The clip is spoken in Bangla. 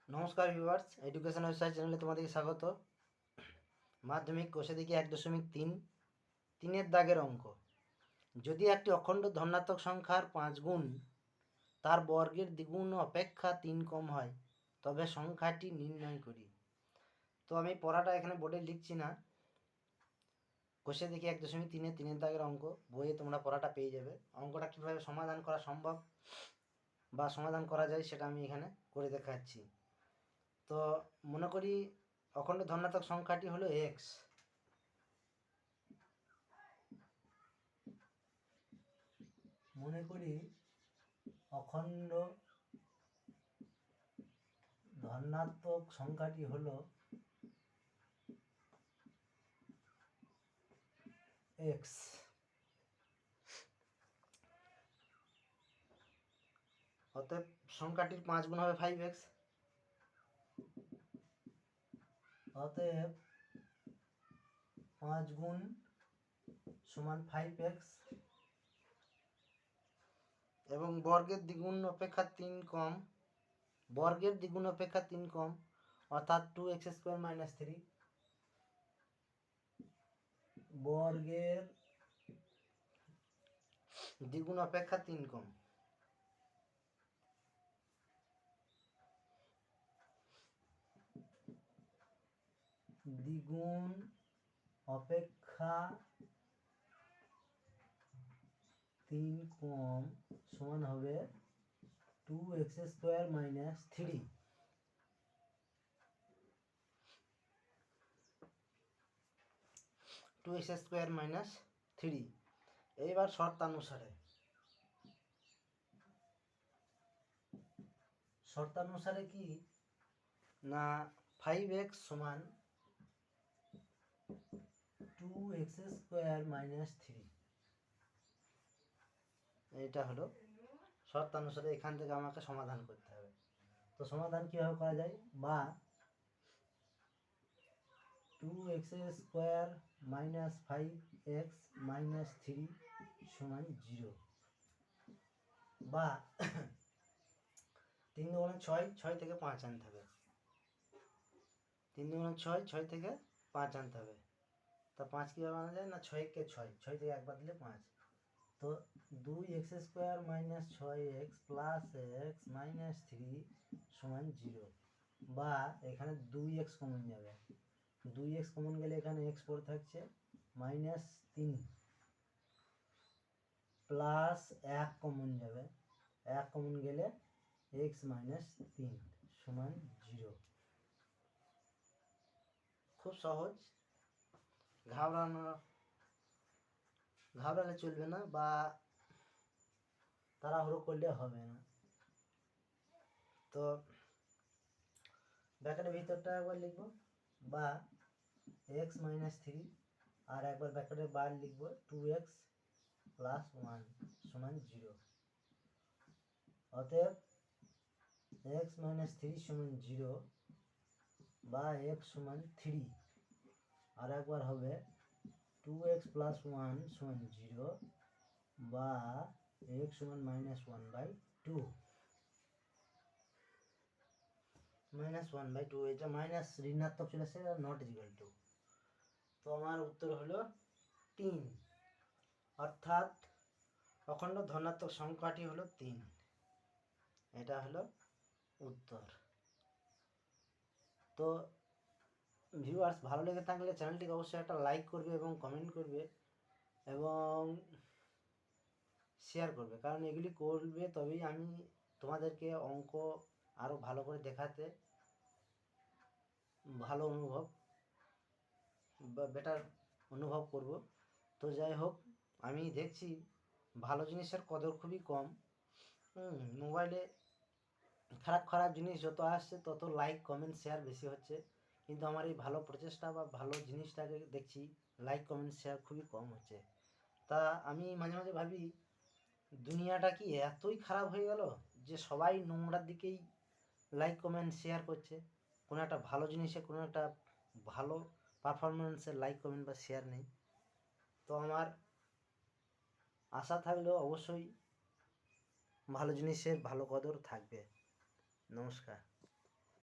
নমস্কার ভিউয়ার্স, এডুকেশন ওয়েবসাইট চ্যানেলে তোমাদেরকে স্বাগত। মাধ্যমিক কোষে দেখি 1.3 তিনের দাগের অঙ্ক। যদি একটি অখণ্ড ধনাত্মক সংখ্যার 5 গুণ তার বর্গের দ্বিগুণ অপেক্ষা 3 কম হয়, তবে সংখ্যাটি নির্ণয় করি। তো আমি পড়াটা এখানে বোর্ডে লিখছি না। কোষে দেখি 1.3 তিনের দাগের অঙ্ক, বইয়ে তোমরা পড়াটা পেয়ে যাবে। অঙ্কটা কীভাবে সমাধান করা সম্ভব বা সমাধান করা যায় সেটা আমি এখানে করে দেখাচ্ছি। তো মনে করি অখণ্ড ধনাত্মক সংখ্যাটি হলো এক্স। মনে করি অখণ্ড ধনাত্মক সংখ্যাটি হলো এক্স। অতএব সংখ্যাটির 5 গুণ হবে 5x। অতএব 5 গুণ সমান 5x এবং বর্গের দ্বিগুণ অপেক্ষা 3 কম, বর্গের দ্বিগুণ অপেক্ষা 3 কম অর্থাৎ 2x² - 3। বর্গের দ্বিগুণ অপেক্ষা 3 কম। দ্বিগুণ অপেক্ষা 3 কম সমান হবে 2x² - 3। এইবার শর্তানুসারে কি না 5x সমান 2x² - 3। এটা হলো শর্তানুসারে। এখান থেকে আমাকে সমাধান করতে হবে। তো সমাধান কিভাবে করা যায়? বা 2x² - 5x - 3 সমান 0, বা 3 দুগুণে 6, 6 থেকে 5 আনতে হবে। 3 দুগুণে 6, 6 থেকে 5 আনতে হবে। তা 5 কীভাবে আনা যায়? না 6 × 6, 6 থেকে একবার দিলে 5। তো 2x² - 6x + x - 3 সমান 0, বা এখানে 2x কমন যাবে। 2x কমন গেলে এখানে x পড়ে থাকছে, -3 প্লাস 1 কমন যাবে, 1 কমন গেলে x - 3 সমান 0। খুব সহজ, ঘাবড়ালে চলবে না বা তাড়াহুড়ো করলে হবে না। তো ব্র্যাকেটের ভিতরটা একবার লিখব, বা x - 3, আর একবার ব্র্যাকেটের বাইরে লিখব 2x + 1 সমান 0। অতএব x - 3 সমান 0, বা x সমান 3। আর একবার হবে 2x + 1 সমান 0, বা x সমান -1/2। -1/2, এটা মাইনাস ঋণাত্মক চলে আসছে, নট ইকুয়াল টু। তো আমার উত্তর হলো 3, অর্থাৎ অখণ্ড ধনাত্মক সংখ্যাটি হলো 3। এটা হলো উত্তর। তো ভিউয়ার্স, ভালো লেগে থাকলে চ্যানেলটিকে অবশ্যই একটা লাইক করবে এবং কমেন্ট করবে এবং শেয়ার করবে, কারণ এগুলি করবে তবেই আমি তোমাদেরকে অঙ্ক আরও ভালো করে দেখাতে ভালো অনুভব বা বেটার অনুভব করব। তো যাই হোক, আমি দেখছি ভালো জিনিসের কদর খুবই কম। মোবাইলে খারাপ খারাপ জিনিস যত আসছে তত লাইক কমেন্ট শেয়ার বেশি হচ্ছে, কিন্তু আমার এই ভালো প্রচেষ্টা বা ভালো জিনিসটাকে দেখছি লাইক কমেন্ট শেয়ার খুবই কম হচ্ছে। তা আমি মাঝে মাঝে ভাবি, দুনিয়াটা কি এতই খারাপ হয়ে গেল যে সবাই নোংরার দিকেই লাইক কমেন্ট শেয়ার করছে? কোনো একটা ভালো জিনিসে, কোনো একটা ভালো পারফরমেন্সের লাইক কমেন্ট বা শেয়ার নেই। তো আমার আশা থাকলেও অবশ্যই ভালো জিনিসের ভালো কদর থাকবে। নমস্কার।